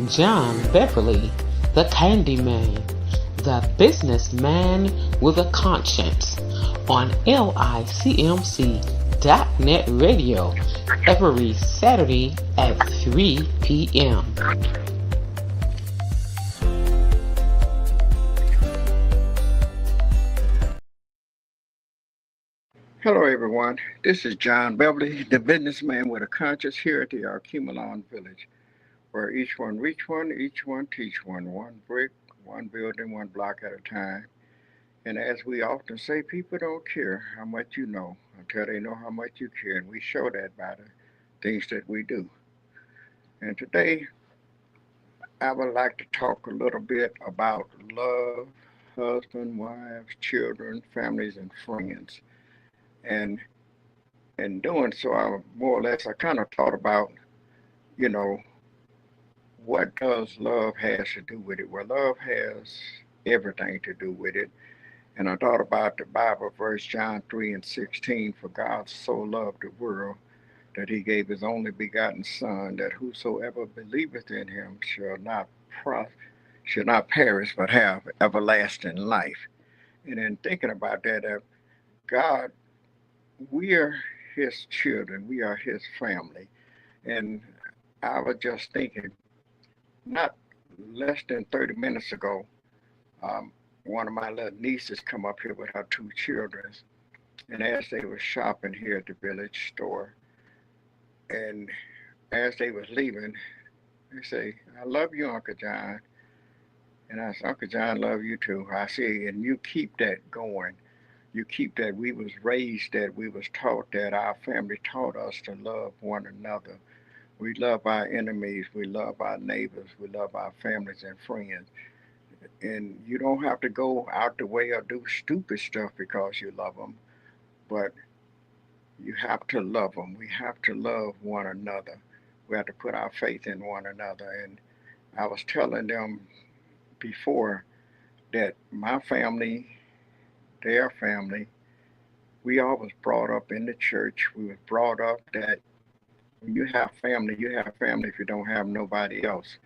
John Beverly, the Candyman, the businessman with a conscience, on LICMC.net radio every Saturday at 3 p.m. Hello, everyone. This is John Beverly, the businessman with a conscience here at the Arcumelon Village, where each one reach one, each one teach one brick, one building, one block at a time. And as we often say, people don't care how much you know until they know how much you care, and we show that by the things that we do. And today, I would like to talk a little bit about love, husband, wives, children, families, and friends. And in doing so, I kind of thought about, you know, what does love has to do with it? Well, love has everything to do with it. And I thought about the Bible verse, John 3 and 16, for God so loved the world that he gave his only begotten Son, that whosoever believeth in him shall not perish, but have everlasting life. And in thinking about that, God, we are his children, we are his family. And I was just thinking, not less than 30 minutes ago, um, one of my little nieces come up here with her two children, and as they were shopping here at the village store, and as they was leaving, they say, "I love you, Uncle John," and I said, "Uncle John, love you too." I say, and you keep that going. You keep that. We was raised that. We was taught that. Our family taught us to love one another. We love our enemies. We love our neighbors. We love our families and friends. And you don't have to go out the way or do stupid stuff because you love them, but you have to love them. We have to love one another. We have to put our faith in one another. And I was telling them before that my family, their family, we all was brought up in the church. We was brought up that when you have family, you have family if you don't have nobody else.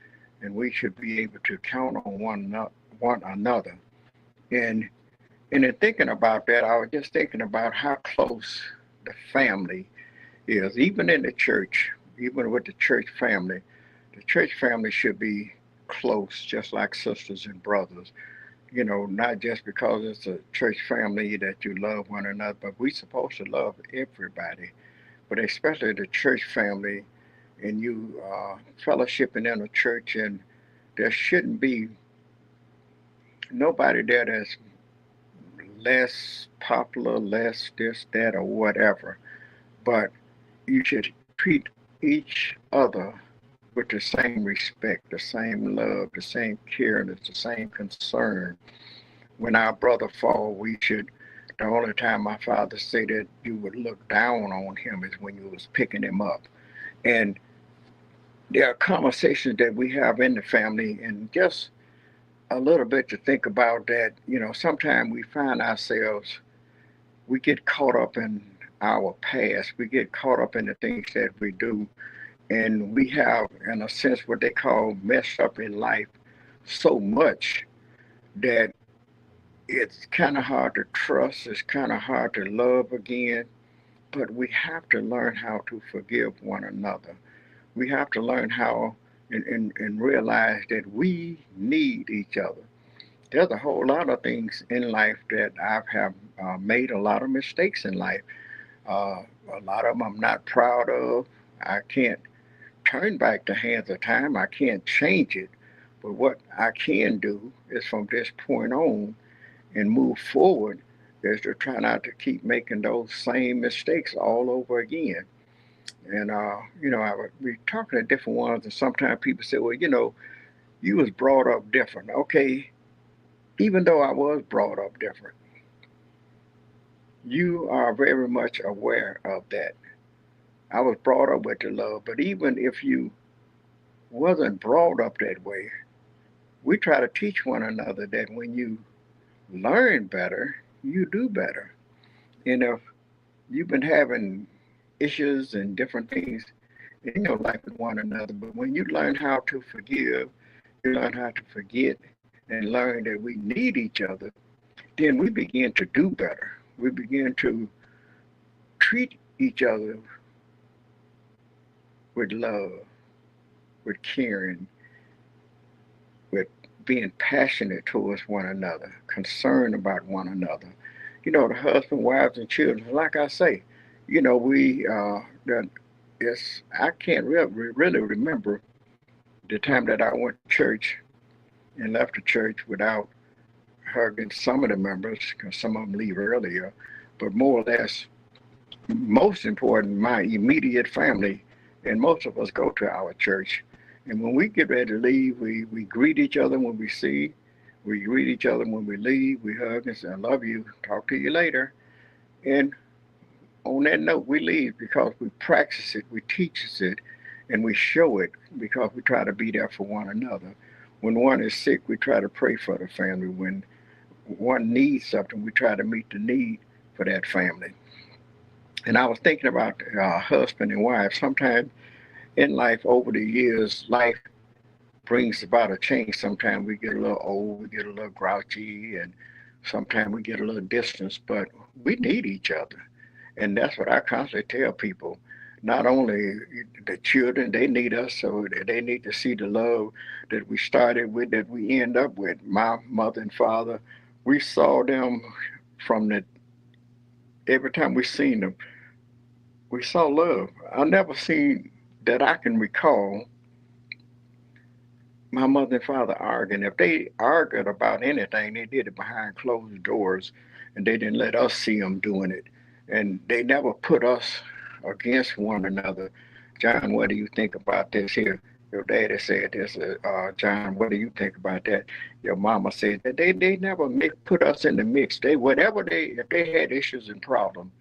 And we should be able to count on one another. And And in thinking about that, I was just thinking about how close the family is, even in the church, even with the church family. The church family should be close, just like sisters and brothers. Not just because it's a church family that you love one another, but we're supposed to love everybody, but especially the church family. And you fellowshipping in a church, and there shouldn't be nobody there that's less popular, less this, that, or whatever. But you should treat each other with the same respect, the same love, the same care, and the same concern. When our brother fall, we should. The only time my father said that you would look down on him is when you was picking him up. And there are conversations that we have in the family, and just a little bit to think about that. Sometimes we find ourselves we get caught up in our past. We get caught up in the things that we do, and we have, in a sense, what they call messed up in life so much that it's kind of hard to trust. It's kind of hard to love again. But we have to learn how to forgive one another. We have to learn how and realize that we need each other. There's a whole lot of things in life that I have made a lot of mistakes in life. Uh, a lot of them I'm not proud of. I can't turn back the hands of time. I can't change it. But what I can do is from this point on and move forward is to try not to keep making those same mistakes all over again. And I would be talking to different ones, and sometimes people say, "Well, you was brought up different." Okay, even though I was brought up different, you are very much aware of that. I was brought up with the love, but even if you wasn't brought up that way, we try to teach one another that when you learn better, you do better. And if you've been having issues and different things, in your life with one another. But when you learn how to forgive, you learn how to forget, and learn that we need each other, then we begin to do better. We begin to treat each other with love, with caring, with being passionate towards one another, concerned about one another. The husband, wives, and children. Like I say, that I can't really remember the time that I went to church and left the church without hugging some of the members, because some of them leave earlier, but more or less, most important, my immediate family, and most of us go to our church. And when we get ready to leave, we greet each other when we see, we greet each other when we leave, we hug and say, I love you, talk to you later. And on that note, we leave because we practice it, we teach it, and we show it because we try to be there for one another. When one is sick, we try to pray for the family. When one needs something, we try to meet the need for that family. And I was thinking about husband and wife. Sometimes in life, over the years, life brings about a change. Sometimes we get a little old, we get a little grouchy, and sometimes we get a little distance, but we need each other. And that's what I constantly tell people. Not only the children, they need us, so they need to see the love that we started with, that we end up with. My mother and father, we saw them from the every time we seen them, we saw love. I never seen that I can recall my mother and father arguing. If they argued about anything, they did it behind closed doors, and they didn't let us see them doing it. And they never put us against one another. John, what do you think about this here? Your daddy said this. John, what do you think about that? Your mama said that. They never put us in the mix. They whatever they if they had issues and problems,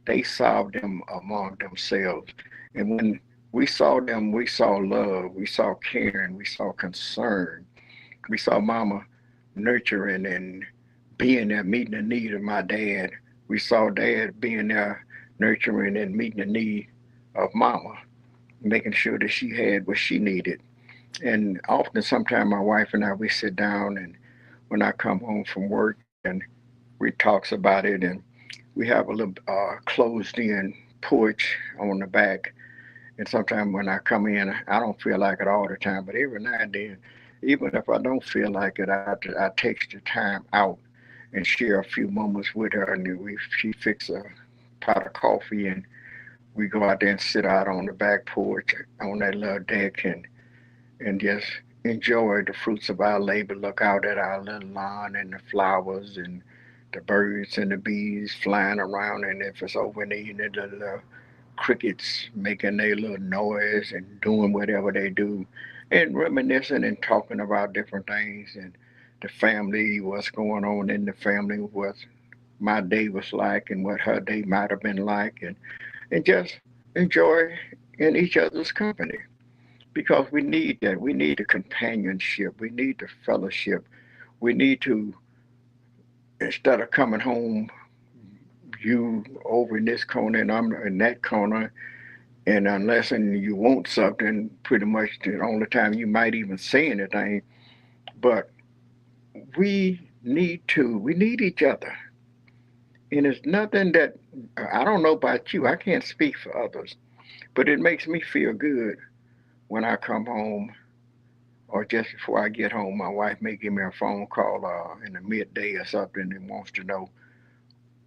they solved them among themselves. And when we saw them, we saw love, we saw caring, we saw concern, we saw mama nurturing and being there, meeting the need of my dad. We saw dad being there, nurturing and meeting the need of mama, making sure that she had what she needed. And often, sometimes my wife and I, we sit down, and when I come home from work, and we talks about it, and we have a little closed in porch on the back. And sometimes when I come in, I don't feel like it all the time, but every now and then, even if I don't feel like it, I take the time out and share a few moments with her. And she fix a pot of coffee, and we go out there and sit out on the back porch on that little deck, and just enjoy the fruits of our labor. Look out at our little lawn and the flowers and the birds and the bees flying around. And if it's over in the evening, the little crickets making their little noise and doing whatever they do, and reminiscing and talking about different things and the family, what's going on in the family, what my day was like and what her day might have been like, and just enjoy in each other's company, because we need that. We need the companionship. We need the fellowship. We need to, instead of coming home, you over in this corner and I'm in that corner, and unless you want something, pretty much the only time you might even say anything. But we need each other. And it's nothing that, I don't know about you, I can't speak for others, but it makes me feel good when I come home, or just before I get home. My wife may give me a phone call in the midday or something and wants to know,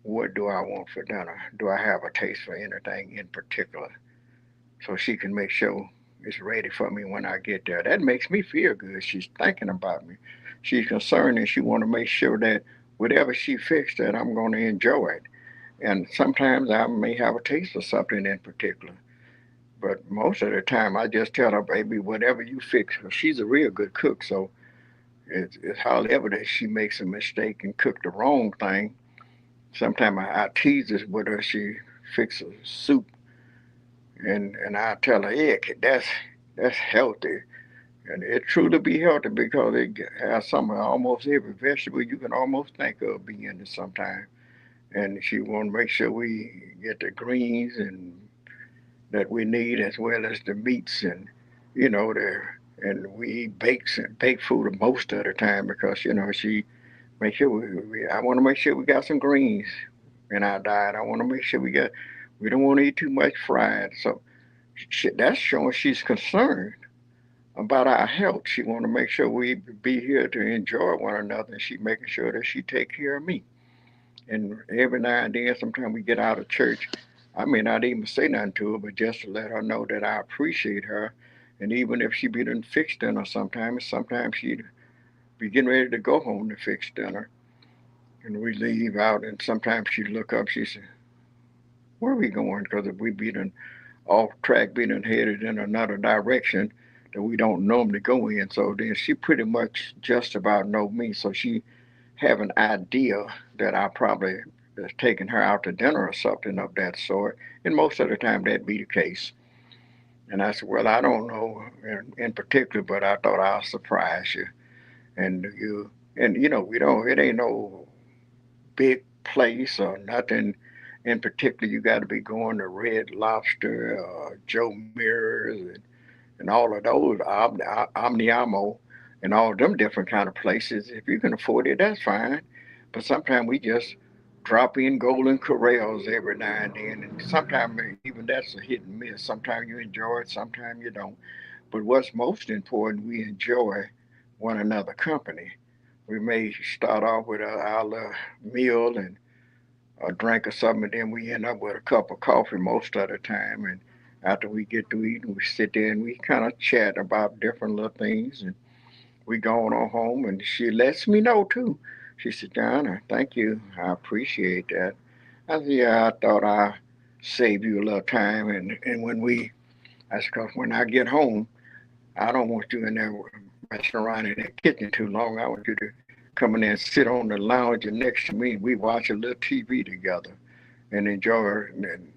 what do I want for dinner? Do I have a taste for anything in particular? So she can make sure it's ready for me when I get there. That makes me feel good. She's thinking about me. She's concerned, and she want to make sure that whatever she fixed, that I'm going to enjoy it. And sometimes I may have a taste for something in particular. But most of the time, I just tell her, baby, whatever you fix. She's a real good cook, so it's hardly ever that she makes a mistake and cook the wrong thing. Sometimes I tease this with her. She fixes soup, and I tell her, yeah, that's healthy, and it truly be healthy because it has some of almost every vegetable you can almost think of being in it sometimes. And she want to make sure we get the greens and that we need, as well as the meats and the and we eat baked food most of the time because she make sure I want to make sure we got some greens in our diet. I want to make sure we don't want to eat too much fried. So that's showing she's concerned about our health. She want to make sure we be here to enjoy one another, and she making sure that she take care of me. And every now and then, sometimes we get out of church, I may not even say nothing to her, but just to let her know that I appreciate her. And even if she be done fixed dinner sometimes she'd be getting ready to go home to fix dinner. And we leave out, and sometimes she'd look up, she said, where are we going? Because if we be done off track, be done headed in another direction that we don't normally go in. So then she pretty much just about know me. So she have an idea that I probably is taking her out to dinner or something of that sort. And most of the time that'd be the case. And I said, well, I don't know in particular, but I thought I'll surprise you. And we don't, it ain't no big place or nothing in particular. You got to be going to Red Lobster, Joe Mirrors, and all of those, Omniamo, and all of them different kind of places. If you can afford it, that's fine. But sometimes we just drop in Golden Corrals every now and then, and sometimes even that's a hit and miss. Sometimes you enjoy it, sometimes you don't. But what's most important, we enjoy one another company. We may start off with our little meal and a drink or something, and then we end up with a cup of coffee most of the time. And after we get to eating, we sit there and we kind of chat about different little things, and we going on home. And she lets me know too. She said, John, thank you. I appreciate that. I said, yeah, I thought I'd save you a little time. And that's because when I get home, I don't want you in there messing around in the kitchen too long. I want you to come in there and sit on the lounge next to me. We watch a little TV together and enjoy it. And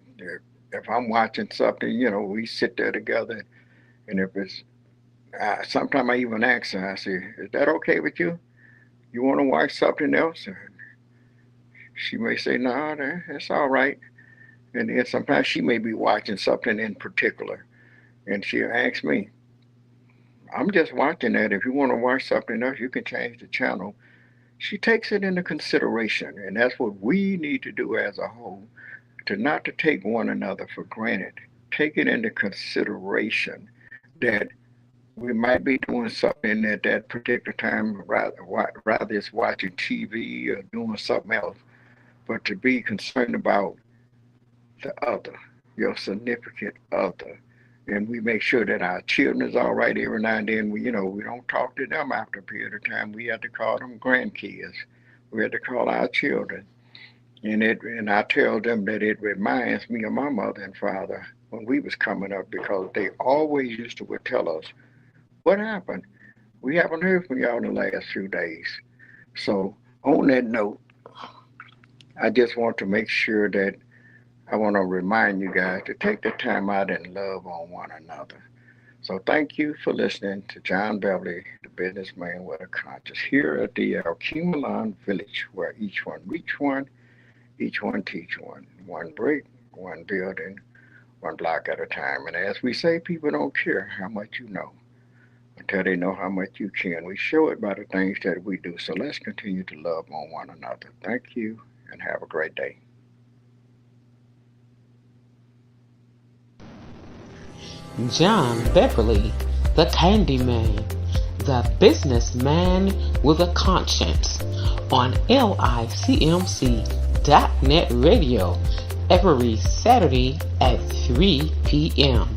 if I'm watching something, we sit there together. And if it's, sometimes I even ask her, I say, is that okay with you? You want to watch something else? And she may say, no, that's all right. And then sometimes she may be watching something in particular. And she'll ask me, I'm just watching that. If you want to watch something else, you can change the channel. She takes it into consideration. And that's what we need to do as a whole, to not to take one another for granted. Take it into consideration that we might be doing something at that particular time, rather it's watching TV or doing something else, but to be concerned about the other, your significant other. And we make sure that our children is all right every now and then. We don't talk to them after a period of time. We have to call them grandkids. We have to call our children. And I tell them that it reminds me of my mother and father when we was coming up, because they always used to would tell us, what happened? We haven't heard from y'all in the last few days. So on that note, I just want to make sure that I want to remind you guys to take the time out and love on one another. So thank you for listening to John Beverly, the businessman with a conscience, here at the Alcumalon Village, where each one reach one, each one teach one. One brick, one building, one block at a time. And as we say, people don't care how much you know until they know how much you can. We show it by the things that we do. So let's continue to love on one another. Thank you and have a great day. John Beverly, the Candyman, the businessman with a conscience, on LICMC.net radio every Saturday at 3 p.m.